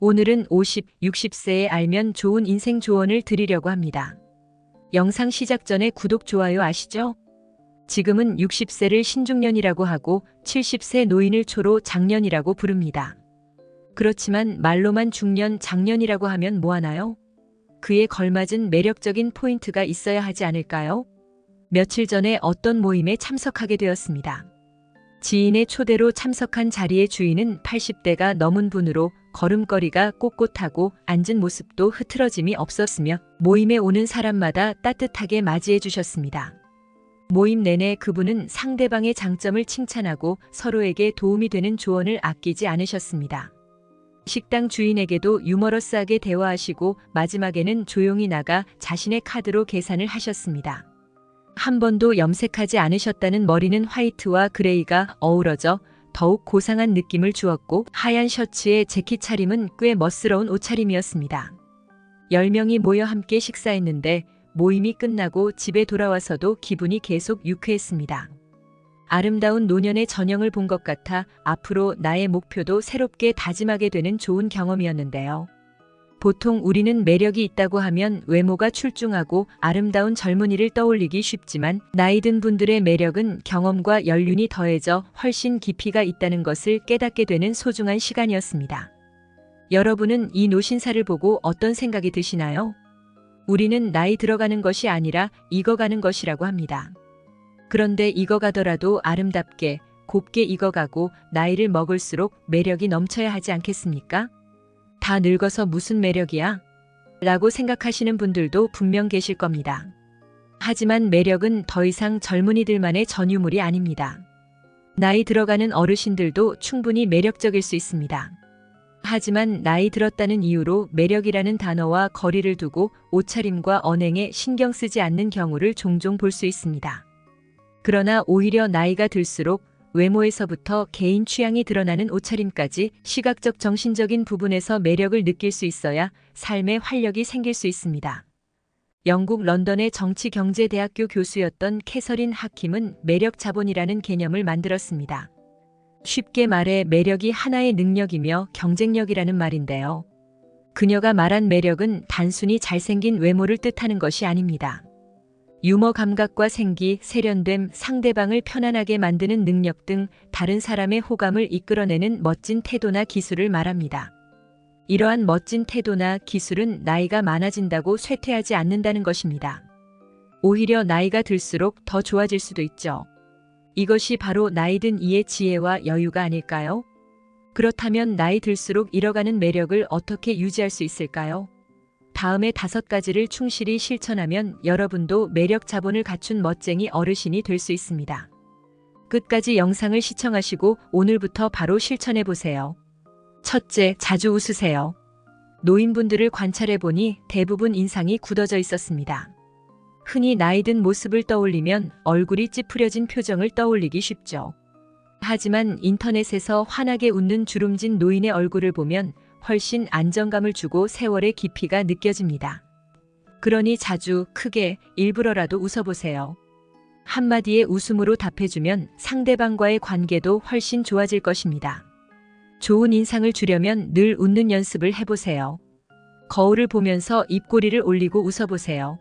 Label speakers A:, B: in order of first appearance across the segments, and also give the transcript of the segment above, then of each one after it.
A: 오늘은 50, 60세에 알면 좋은 인생 조언을 드리려고 합니다. 영상 시작 전에 구독, 좋아요 아시죠? 지금은 60세를 신중년이라고 하고 70세 노인을 초로 장년이라고 부릅니다. 그렇지만 말로만 중년, 장년이라고 하면 뭐하나요? 그에 걸맞은 매력적인 포인트가 있어야 하지 않을까요? 며칠 전에 어떤 모임에 참석하게 되었습니다. 지인의 초대로 참석한 자리의 주인은 80대가 넘은 분으로 걸음걸이가 꼿꼿하고 앉은 모습도 흐트러짐이 없었으며 모임에 오는 사람마다 따뜻하게 맞이해 주셨습니다. 모임 내내 그분은 상대방의 장점을 칭찬하고 서로에게 도움이 되는 조언을 아끼지 않으셨습니다. 식당 주인에게도 유머러스하게 대화하시고 마지막에는 조용히 나가 자신의 카드로 계산을 하셨습니다. 한 번도 염색하지 않으셨다는 머리는 화이트와 그레이가 어우러져 더욱 고상한 느낌을 주었고 하얀 셔츠에 재킷 차림은 꽤 멋스러운 옷차림이었습니다. 10명이 모여 함께 식사했는데 모임이 끝나고 집에 돌아와서도 기분이 계속 유쾌했습니다. 아름다운 노년의 전형을 본 것 같아 앞으로 나의 목표도 새롭게 다짐하게 되는 좋은 경험이었는데요. 보통 우리는 매력이 있다고 하면 외모가 출중하고 아름다운 젊은이를 떠올리기 쉽지만 나이 든 분들의 매력은 경험과 연륜이 더해져 훨씬 깊이가 있다는 것을 깨닫게 되는 소중한 시간이었습니다. 여러분은 이 노신사를 보고 어떤 생각이 드시나요? 우리는 나이 들어가는 것이 아니라 익어가는 것이라고 합니다. 그런데 익어가더라도 아름답게 곱게 익어가고 나이를 먹을수록 매력이 넘쳐야 하지 않겠습니까? 다 늙어서 무슨 매력이야? 라고 생각하시는 분들도 분명 계실 겁니다. 하지만 매력은 더 이상 젊은이들만의 전유물이 아닙니다. 나이 들어가는 어르신들도 충분히 매력적일 수 있습니다. 하지만 나이 들었다는 이유로 매력이라는 단어와 거리를 두고 옷차림과 언행에 신경 쓰지 않는 경우를 종종 볼 수 있습니다. 그러나 오히려 나이가 들수록 외모에서부터 개인 취향이 드러나는 옷차림까지 시각적 정신적인 부분에서 매력을 느낄 수 있어야 삶의 활력이 생길 수 있습니다. 영국 런던의 정치경제대학교 교수였던 캐서린 하킴은 매력 자본이라는 개념을 만들었습니다. 쉽게 말해 매력이 하나의 능력이며 경쟁력이라는 말인데요. 그녀가 말한 매력은 단순히 잘생긴 외모를 뜻하는 것이 아닙니다. 유머 감각과 생기, 세련됨, 상대방을 편안하게 만드는 능력 등 다른 사람의 호감을 이끌어내는 멋진 태도나 기술을 말합니다. 이러한 멋진 태도나 기술은 나이가 많아진다고 쇠퇴하지 않는다는 것입니다. 오히려 나이가 들수록 더 좋아질 수도 있죠. 이것이 바로 나이 든 이의 지혜와 여유가 아닐까요? 그렇다면 나이 들수록 잃어가는 매력을 어떻게 유지할 수 있을까요? 다음의 5가지를 충실히 실천하면 여러분도 매력 자본을 갖춘 멋쟁이 어르신이 될 수 있습니다. 끝까지 영상을 시청하시고 오늘부터 바로 실천해 보세요. 첫째, 자주 웃으세요. 노인분들을 관찰해 보니 대부분 인상이 굳어져 있었습니다. 흔히 나이 든 모습을 떠올리면 얼굴이 찌푸려진 표정을 떠올리기 쉽죠. 하지만 인터넷에서 환하게 웃는 주름진 노인의 얼굴을 보면 훨씬 안정감을 주고 세월의 깊이가 느껴집니다. 그러니 자주, 크게, 일부러라도 웃어보세요. 한마디의 웃음으로 답해주면 상대방과의 관계도 훨씬 좋아질 것입니다. 좋은 인상을 주려면 늘 웃는 연습을 해보세요. 거울을 보면서 입꼬리를 올리고 웃어보세요.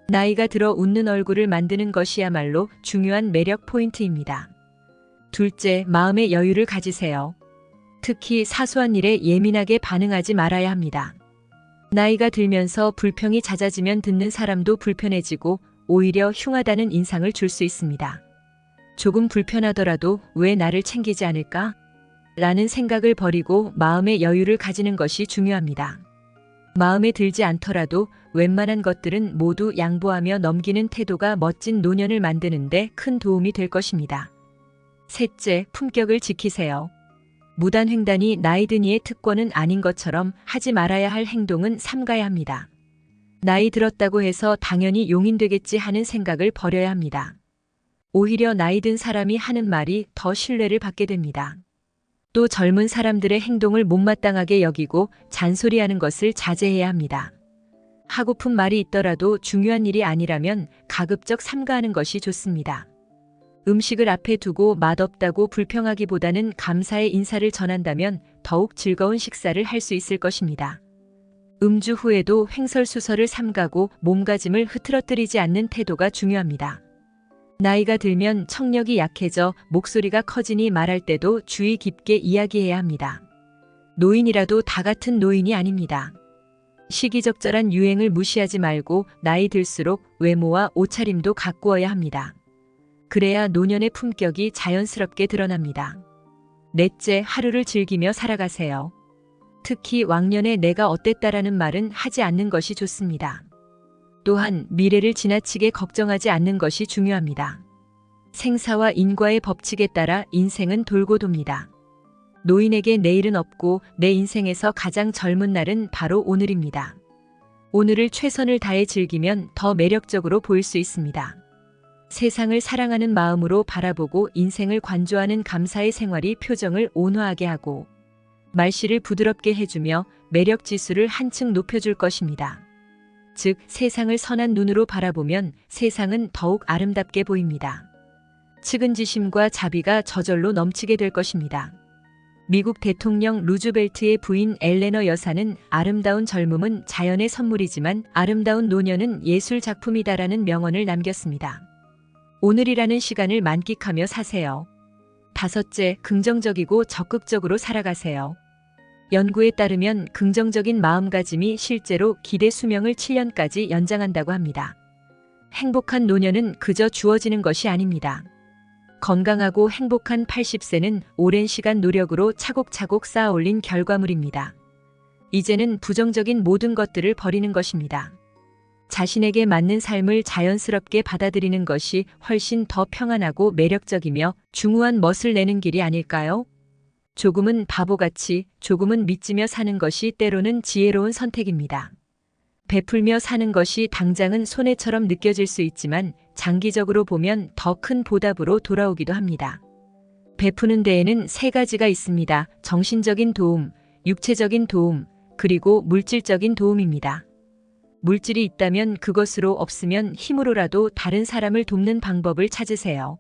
A: 나이가 들어 웃는 얼굴을 만드는 것이야말로 중요한 매력 포인트입니다. 둘째, 마음의 여유를 가지세요. 특히 사소한 일에 예민하게 반응하지 말아야 합니다. 나이가 들면서 불평이 잦아지면 듣는 사람도 불편해지고 오히려 흉하다는 인상을 줄 수 있습니다. 조금 불편하더라도 왜 나를 챙기지 않을까? 라는 생각을 버리고 마음의 여유를 가지는 것이 중요합니다. 마음에 들지 않더라도 웬만한 것들은 모두 양보하며 넘기는 태도가 멋진 노년을 만드는 데 큰 도움이 될 것입니다. 셋째, 품격을 지키세요. 무단횡단이 나이 든 이의 특권은 아닌 것처럼 하지 말아야 할 행동은 삼가야 합니다. 나이 들었다고 해서 당연히 용인되겠지 하는 생각을 버려야 합니다. 오히려 나이 든 사람이 하는 말이 더 신뢰를 받게 됩니다. 또 젊은 사람들의 행동을 못마땅하게 여기고 잔소리하는 것을 자제해야 합니다. 하고픈 말이 있더라도 중요한 일이 아니라면 가급적 삼가하는 것이 좋습니다. 음식을 앞에 두고 맛없다고 불평하기보다는 감사의 인사를 전한다면 더욱 즐거운 식사를 할 수 있을 것입니다. 음주 후에도 횡설수설을 삼가고 몸가짐을 흐트러뜨리지 않는 태도가 중요합니다. 나이가 들면 청력이 약해져 목소리가 커지니 말할 때도 주의 깊게 이야기해야 합니다. 노인이라도 다 같은 노인이 아닙니다. 시기적절한 유행을 무시하지 말고 나이 들수록 외모와 옷차림도 가꾸어야 합니다. 그래야 노년의 품격이 자연스럽게 드러납니다. 넷째, 하루를 즐기며 살아가세요. 특히 왕년에 내가 어땠다라는 말은 하지 않는 것이 좋습니다. 또한 미래를 지나치게 걱정하지 않는 것이 중요합니다. 생사와 인과의 법칙에 따라 인생은 돌고 돕니다. 노인에게 내일은 없고 내 인생에서 가장 젊은 날은 바로 오늘입니다. 오늘을 최선을 다해 즐기면 더 매력적으로 보일 수 있습니다. 세상을 사랑하는 마음으로 바라보고 인생을 관조하는 감사의 생활이 표정을 온화하게 하고 말씨를 부드럽게 해주며 매력 지수를 한층 높여줄 것입니다. 즉, 세상을 선한 눈으로 바라보면 세상은 더욱 아름답게 보입니다. 측은지심과 자비가 저절로 넘치게 될 것입니다. 미국 대통령 루즈벨트의 부인 엘레너 여사는 아름다운 젊음은 자연의 선물이지만 아름다운 노년은 예술 작품이다라는 명언을 남겼습니다. 오늘이라는 시간을 만끽하며 사세요. 다섯째, 긍정적이고 적극적으로 살아가세요. 연구에 따르면 긍정적인 마음가짐이 실제로 기대 수명을 7년까지 연장한다고 합니다. 행복한 노년은 그저 주어지는 것이 아닙니다. 건강하고 행복한 80세는 오랜 시간 노력으로 차곡차곡 쌓아 올린 결과물입니다. 이제는 부정적인 모든 것들을 버리는 것입니다. 자신에게 맞는 삶을 자연스럽게 받아들이는 것이 훨씬 더 평안하고 매력적이며 중후한 멋을 내는 길이 아닐까요? 조금은 바보같이, 조금은 믿지며 사는 것이 때로는 지혜로운 선택입니다. 베풀며 사는 것이 당장은 손해처럼 느껴질 수 있지만 장기적으로 보면 더 큰 보답으로 돌아오기도 합니다. 베푸는 데에는 세 가지가 있습니다. 정신적인 도움, 육체적인 도움, 그리고 물질적인 도움입니다. 물질이 있다면 그것으로, 없으면 힘으로라도 다른 사람을 돕는 방법을 찾으세요.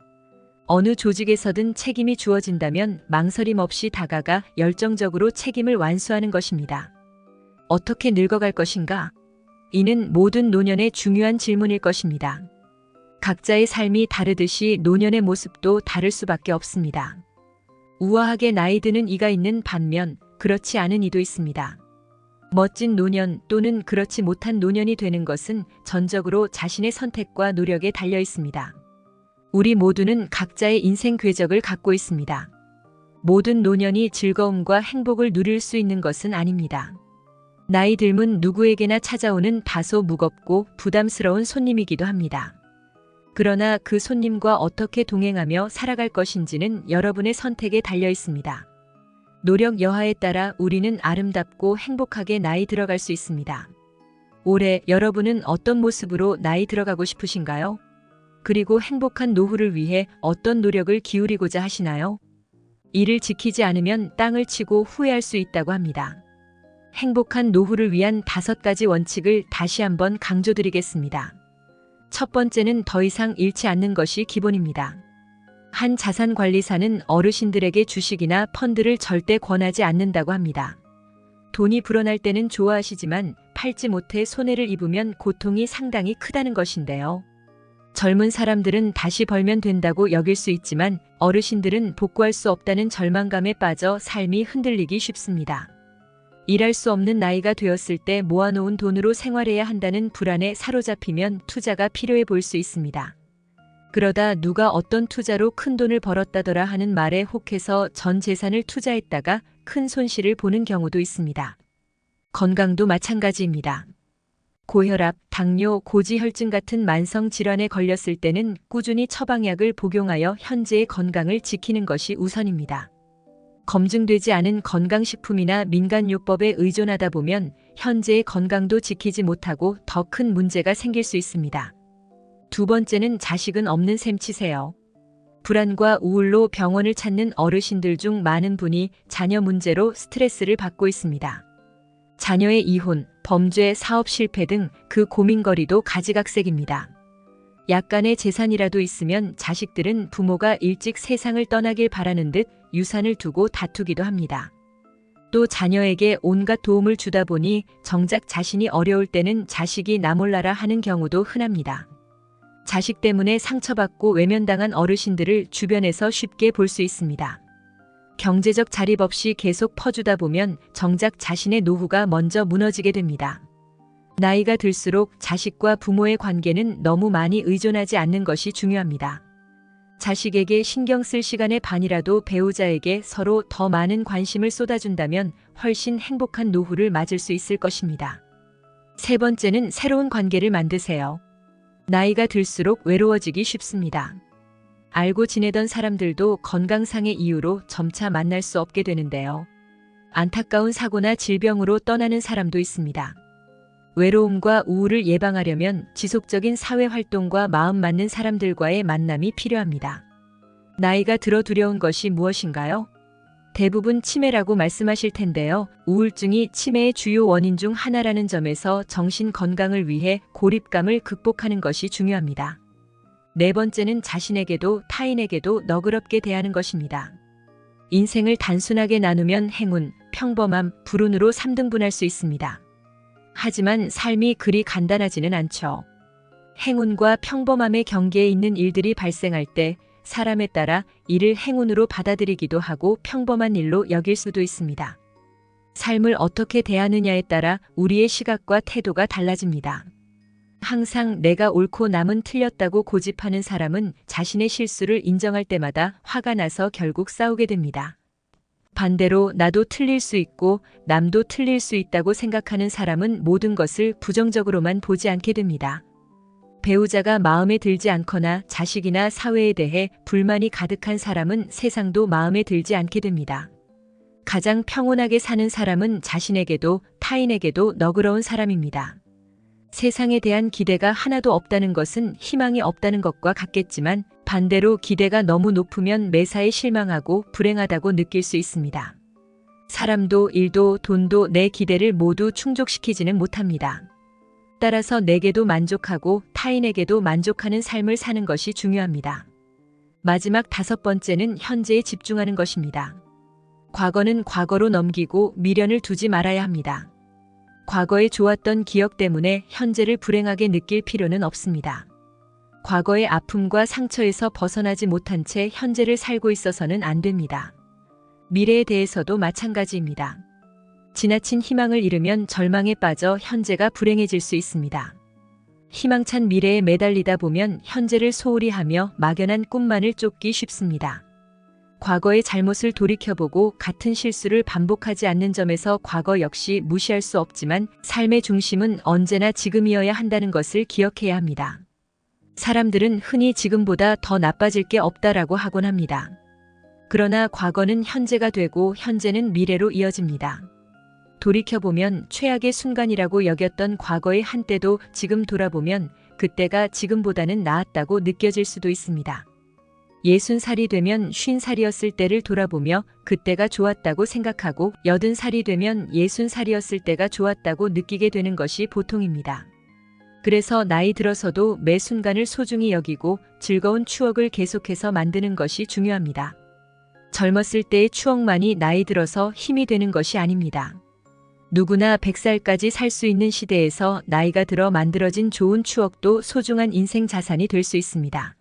A: 어느 조직에서든 책임이 주어진다면 망설임 없이 다가가 열정적으로 책임을 완수하는 것입니다. 어떻게 늙어갈 것인가? 이는 모든 노년의 중요한 질문일 것입니다. 각자의 삶이 다르듯이 노년의 모습도 다를 수밖에 없습니다. 우아하게 나이 드는 이가 있는 반면 그렇지 않은 이도 있습니다. 멋진 노년 또는 그렇지 못한 노년이 되는 것은 전적으로 자신의 선택과 노력에 달려 있습니다. 우리 모두는 각자의 인생 궤적을 갖고 있습니다. 모든 노년이 즐거움과 행복을 누릴 수 있는 것은 아닙니다. 나이 들면 누구에게나 찾아오는 다소 무겁고 부담스러운 손님이기도 합니다. 그러나 그 손님과 어떻게 동행하며 살아갈 것인지는 여러분의 선택에 달려 있습니다. 노력 여하에 따라 우리는 아름답고 행복하게 나이 들어갈 수 있습니다. 올해 여러분은 어떤 모습으로 나이 들어가고 싶으신가요? 그리고 행복한 노후를 위해 어떤 노력을 기울이고자 하시나요? 이를 지키지 않으면 땅을 치고 후회할 수 있다고 합니다. 행복한 노후를 위한 5가지 원칙을 다시 한번 강조드리겠습니다. 첫 번째는 더 이상 잃지 않는 것이 기본입니다. 한 자산관리사는 어르신들에게 주식이나 펀드를 절대 권하지 않는다고 합니다. 돈이 불어날 때는 좋아하시지만 팔지 못해 손해를 입으면 고통이 상당히 크다는 것인데요. 젊은 사람들은 다시 벌면 된다고 여길 수 있지만 어르신들은 복구할 수 없다는 절망감에 빠져 삶이 흔들리기 쉽습니다. 일할 수 없는 나이가 되었을 때 모아놓은 돈으로 생활해야 한다는 불안에 사로잡히면 투자가 필요해 보일 수 있습니다. 그러다 누가 어떤 투자로 큰 돈을 벌었다더라 하는 말에 혹해서 전 재산을 투자했다가 큰 손실을 보는 경우도 있습니다. 건강도 마찬가지입니다. 고혈압, 당뇨, 고지혈증 같은 만성 질환에 걸렸을 때는 꾸준히 처방약을 복용하여 현재의 건강을 지키는 것이 우선입니다. 검증되지 않은 건강식품이나 민간요법에 의존하다 보면 현재의 건강도 지키지 못하고 더 큰 문제가 생길 수 있습니다. 두 번째는 자식은 없는 셈 치세요. 불안과 우울로 병원을 찾는 어르신들 중 많은 분이 자녀 문제로 스트레스를 받고 있습니다. 자녀의 이혼, 범죄, 사업 실패 등 그 고민거리도 가지각색입니다. 약간의 재산이라도 있으면 자식들은 부모가 일찍 세상을 떠나길 바라는 듯 유산을 두고 다투기도 합니다. 또 자녀에게 온갖 도움을 주다 보니 정작 자신이 어려울 때는 자식이 나 몰라라 하는 경우도 흔합니다. 자식 때문에 상처받고 외면당한 어르신들을 주변에서 쉽게 볼 수 있습니다. 경제적 자립 없이 계속 퍼주다 보면 정작 자신의 노후가 먼저 무너지게 됩니다. 나이가 들수록 자식과 부모의 관계는 너무 많이 의존하지 않는 것이 중요합니다. 자식에게 신경 쓸 시간의 반이라도 배우자에게 서로 더 많은 관심을 쏟아준다면 훨씬 행복한 노후를 맞을 수 있을 것입니다. 세 번째는 새로운 관계를 만드세요. 나이가 들수록 외로워지기 쉽습니다. 알고 지내던 사람들도 건강상의 이유로 점차 만날 수 없게 되는데요. 안타까운 사고나 질병으로 떠나는 사람도 있습니다. 외로움과 우울을 예방하려면 지속적인 사회활동과 마음 맞는 사람들과의 만남이 필요합니다. 나이가 들어 두려운 것이 무엇인가요? 대부분 치매라고 말씀하실 텐데요. 우울증이 치매의 주요 원인 중 하나라는 점에서 정신 건강을 위해 고립감을 극복하는 것이 중요합니다. 네 번째는 자신에게도 타인에게도 너그럽게 대하는 것입니다. 인생을 단순하게 나누면 행운, 평범함, 불운으로 3등분할 수 있습니다. 하지만 삶이 그리 간단하지는 않죠. 행운과 평범함의 경계에 있는 일들이 발생할 때 사람에 따라 이를 행운으로 받아들이기도 하고 평범한 일로 여길 수도 있습니다. 삶을 어떻게 대하느냐에 따라 우리의 시각과 태도가 달라집니다. 항상 내가 옳고 남은 틀렸다고 고집하는 사람은 자신의 실수를 인정할 때마다 화가 나서 결국 싸우게 됩니다. 반대로 나도 틀릴 수 있고 남도 틀릴 수 있다고 생각하는 사람은 모든 것을 부정적으로만 보지 않게 됩니다. 배우자가 마음에 들지 않거나 자식이나 사회에 대해 불만이 가득한 사람은 세상도 마음에 들지 않게 됩니다. 가장 평온하게 사는 사람은 자신에게도 타인에게도 너그러운 사람입니다. 세상에 대한 기대가 하나도 없다는 것은 희망이 없다는 것과 같겠지만 반대로 기대가 너무 높으면 매사에 실망하고 불행하다고 느낄 수 있습니다. 사람도 일도 돈도 내 기대를 모두 충족시키지는 못합니다. 따라서 내게도 만족하고 타인에게도 만족하는 삶을 사는 것이 중요합니다. 마지막 5번째는 현재에 집중하는 것입니다. 과거는 과거로 넘기고 미련을 두지 말아야 합니다. 과거에 좋았던 기억 때문에 현재를 불행하게 느낄 필요는 없습니다. 과거의 아픔과 상처에서 벗어나지 못한 채 현재를 살고 있어서는 안 됩니다. 미래에 대해서도 마찬가지입니다. 지나친 희망을 잃으면 절망에 빠져 현재가 불행해질 수 있습니다. 희망찬 미래에 매달리다 보면 현재를 소홀히 하며 막연한 꿈만을 쫓기 쉽습니다. 과거의 잘못을 돌이켜보고 같은 실수를 반복하지 않는 점에서 과거 역시 무시할 수 없지만 삶의 중심은 언제나 지금이어야 한다는 것을 기억해야 합니다. 사람들은 흔히 지금보다 더 나빠질 게 없다라고 하곤 합니다. 그러나 과거는 현재가 되고 현재는 미래로 이어집니다. 돌이켜보면 최악의 순간이라고 여겼던 과거의 한때도 지금 돌아보면 그때가 지금보다는 나았다고 느껴질 수도 있습니다. 60살이 되면 50살이었을 때를 돌아보며 그때가 좋았다고 생각하고 80살이 되면 60살이었을 때가 좋았다고 느끼게 되는 것이 보통입니다. 그래서 나이 들어서도 매 순간을 소중히 여기고 즐거운 추억을 계속해서 만드는 것이 중요합니다. 젊었을 때의 추억만이 나이 들어서 힘이 되는 것이 아닙니다. 누구나 100살까지 살 수 있는 시대에서 나이가 들어 만들어진 좋은 추억도 소중한 인생 자산이 될 수 있습니다.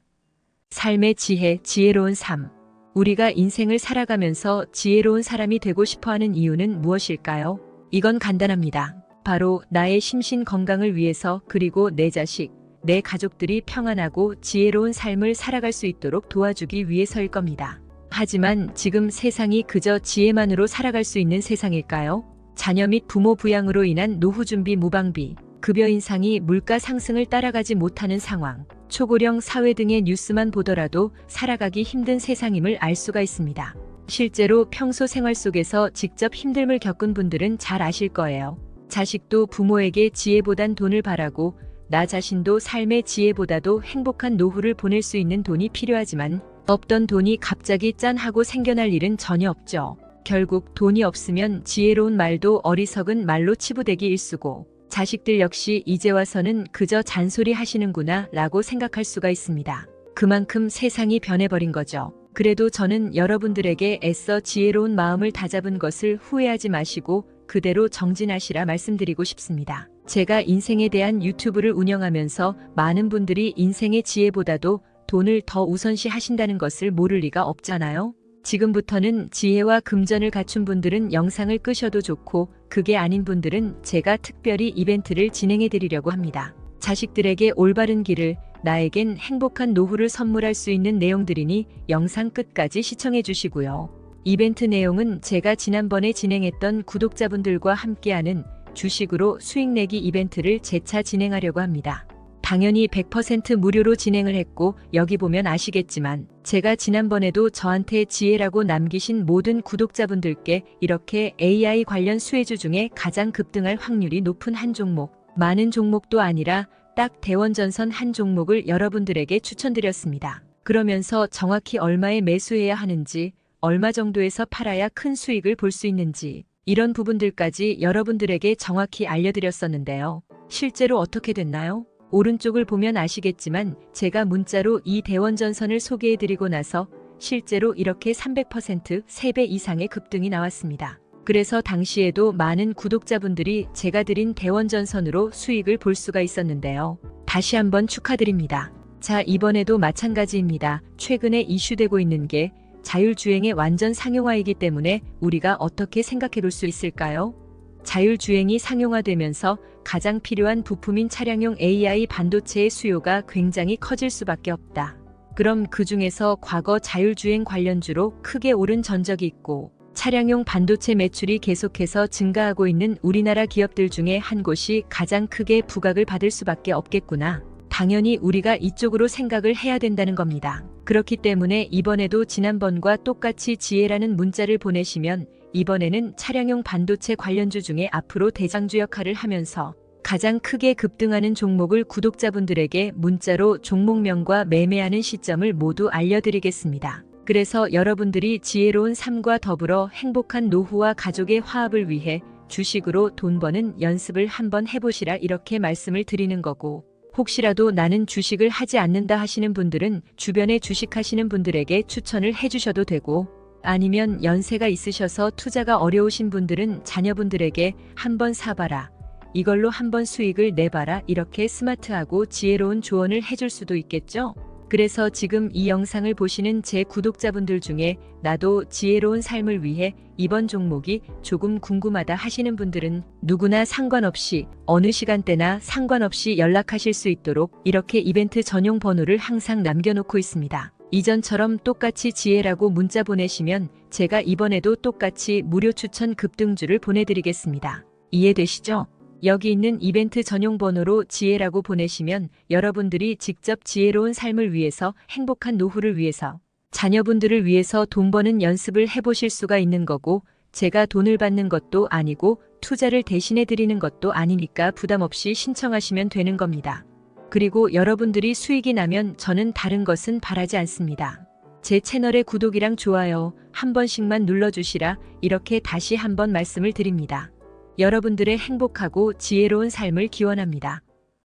A: 삶의 지혜, 지혜로운 삶. 우리가 인생을 살아가면서 지혜로운 사람이 되고 싶어하는 이유는 무엇일까요? 이건 간단합니다. 바로 나의 심신 건강을 위해서 그리고 내 자식, 내 가족들이 평안하고 지혜로운 삶을 살아갈 수 있도록 도와주기 위해서일 겁니다. 하지만 지금 세상이 그저 지혜만으로 살아갈 수 있는 세상일까요? 자녀 및 부모 부양으로 인한 노후 준비 무방비, 급여 인상이 물가 상승을 따라가지 못하는 상황, 초고령 사회 등의 뉴스만 보더라도 살아가기 힘든 세상임을 알 수가 있습니다. 실제로 평소 생활 속에서 직접 힘듦을 겪은 분들은 잘 아실 거예요. 자식도 부모에게 지혜보단 돈을 바라고 나 자신도 삶의 지혜보다도 행복한 노후를 보낼 수 있는 돈이 필요하지만 없던 돈이 갑자기 짠 하고 생겨날 일은 전혀 없죠. 결국 돈이 없으면 지혜로운 말도 어리석은 말로 치부되기 일쑤고 자식들 역시 이제 와서는 그저 잔소리 하시는구나 라고 생각할 수가 있습니다. 그만큼 세상이 변해버린 거죠. 그래도 저는 여러분들에게 애써 지혜로운 마음을 다잡은 것을 후회하지 마시고 그대로 정진하시라 말씀드리고 싶습니다. 제가 인생에 대한 유튜브를 운영하면서 많은 분들이 인생의 지혜보다도 돈을 더 우선시 하신다는 것을 모를 리가 없잖아요. 지금부터는 지혜와 금전을 갖춘 분들은 영상을 끄셔도 좋고 그게 아닌 분들은 제가 특별히 이벤트를 진행해 드리려고 합니다. 자식들에게 올바른 길을, 나에겐 행복한 노후를 선물할 수 있는 내용들이니 영상 끝까지 시청해 주시고요. 이벤트 내용은 제가 지난번에 진행했던 구독자분들과 함께하는 주식으로 수익 내기 이벤트를 재차 진행하려고 합니다. 당연히 100% 무료로 진행을 했고 여기 보면 아시겠지만 제가 지난번에도 저한테 지혜라고 남기신 모든 구독자분들께 이렇게 AI 관련 수혜주 중에 가장 급등할 확률이 높은 한 종목, 많은 종목도 아니라 딱 대원전선 한 종목을 여러분들에게 추천드렸습니다. 그러면서 정확히 얼마에 매수해야 하는지, 얼마 정도에서 팔아야 큰 수익을 볼 수 있는지 이런 부분들까지 여러분들에게 정확히 알려드렸었는데요. 실제로 어떻게 됐나요? 오른쪽을 보면 아시겠지만 제가 문자로 이 대원전선을 소개해드리고 나서 실제로 이렇게 300% 3배 이상의 급등이 나왔습니다. 그래서 당시에도 많은 구독자분들이 제가 드린 대원전선으로 수익을 볼 수가 있었는데요. 다시 한번 축하드립니다. 자, 이번에도 마찬가지입니다. 최근에 이슈되고 있는 게 자율주행의 완전 상용화이기 때문에 우리가 어떻게 생각해 볼 수 있을까요? 자율주행이 상용화되면서 가장 필요한 부품인 차량용 AI 반도체의 수요가 굉장히 커질 수밖에 없다. 그럼 그 중에서 과거 자율주행 관련주로 크게 오른 전적이 있고 차량용 반도체 매출이 계속해서 증가하고 있는 우리나라 기업들 중에 한 곳이 가장 크게 부각을 받을 수밖에 없겠구나. 당연히 우리가 이쪽으로 생각을 해야 된다는 겁니다. 그렇기 때문에 이번에도 지난번과 똑같이 지혜라는 문자를 보내시면 이번에는 차량용 반도체 관련주 중에 앞으로 대장주 역할을 하면서 가장 크게 급등하는 종목을 구독자분들에게 문자로 종목명과 매매하는 시점을 모두 알려드리겠습니다. 그래서 여러분들이 지혜로운 삶과 더불어 행복한 노후와 가족의 화합을 위해 주식으로 돈 버는 연습을 한번 해보시라 이렇게 말씀을 드리는 거고, 혹시라도 나는 주식을 하지 않는다 하시는 분들은 주변에 주식하시는 분들에게 추천을 해주셔도 되고, 아니면 연세가 있으셔서 투자가 어려우신 분들은 자녀분들에게 한번 사봐라, 이걸로 한번 수익을 내봐라 이렇게 스마트하고 지혜로운 조언을 해줄 수도 있겠죠? 그래서 지금 이 영상을 보시는 제 구독자분들 중에 나도 지혜로운 삶을 위해 이번 종목이 조금 궁금하다 하시는 분들은 누구나 상관없이 어느 시간대나 상관없이 연락하실 수 있도록 이렇게 이벤트 전용 번호를 항상 남겨놓고 있습니다. 이전처럼 똑같이 지혜라고 문자 보내시면 제가 이번에도 똑같이 무료 추천 급등주를 보내드리겠습니다. 이해되시죠? 여기 있는 이벤트 전용 번호로 지혜라고 보내시면 여러분들이 직접 지혜로운 삶을 위해서, 행복한 노후를 위해서, 자녀분들을 위해서 돈 버는 연습을 해보실 수가 있는 거고, 제가 돈을 받는 것도 아니고 투자를 대신해 드리는 것도 아니니까 부담 없이 신청하시면 되는 겁니다. 그리고 여러분들이 수익이 나면 저는 다른 것은 바라지 않습니다. 제 채널의 구독이랑 좋아요 한 번씩만 눌러주시라 이렇게 다시 한번 말씀을 드립니다. 여러분들의 행복하고 지혜로운 삶을 기원합니다.